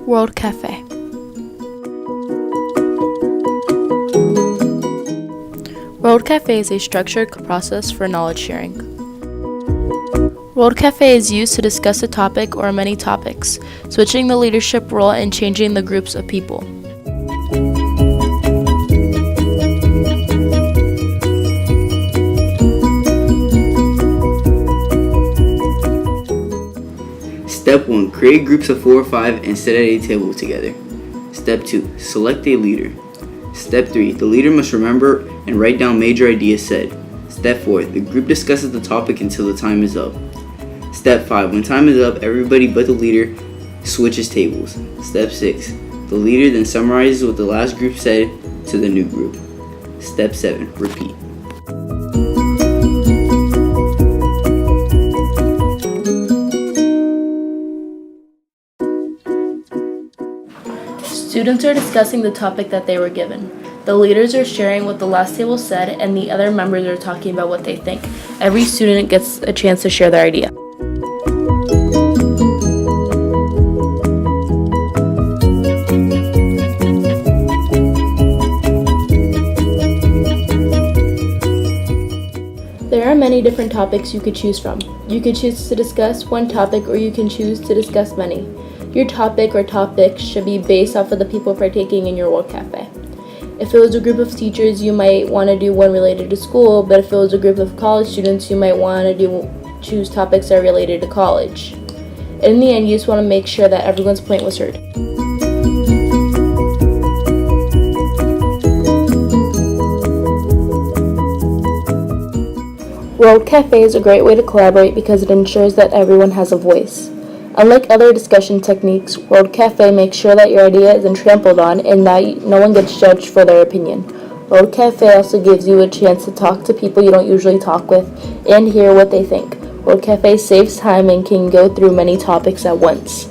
World Cafe. World Cafe is a structured process for knowledge sharing. World Cafe is used to discuss a topic or many topics, switching the leadership role and changing the groups of people. Step 1. Create groups of 4 or 5 and sit at a table together. Step 2. Select a leader. Step 3. The leader must remember and write down major ideas said. Step 4. The group discusses the topic until the time is up. Step 5. When time is up, everybody but the leader switches tables. Step 6. The leader then summarizes what the last group said to the new group. Step 7. Repeat. Students are discussing the topic that they were given. The leaders are sharing what the last table said, and the other members are talking about what they think. Every student gets a chance to share their idea. There are many different topics you could choose from. You could choose to discuss one topic, or you can choose to discuss many. Your topic or topics should be based off of the people partaking in your World Cafe. If it was a group of teachers, you might want to do one related to school, but if it was a group of college students, you might want to choose topics that are related to college. In the end, you just want to make sure that everyone's point was heard. World Cafe is a great way to collaborate because it ensures that everyone has a voice. Unlike other discussion techniques, World Cafe makes sure that your idea isn't trampled on and that no one gets judged for their opinion. World Cafe also gives you a chance to talk to people you don't usually talk with and hear what they think. World Cafe saves time and can go through many topics at once.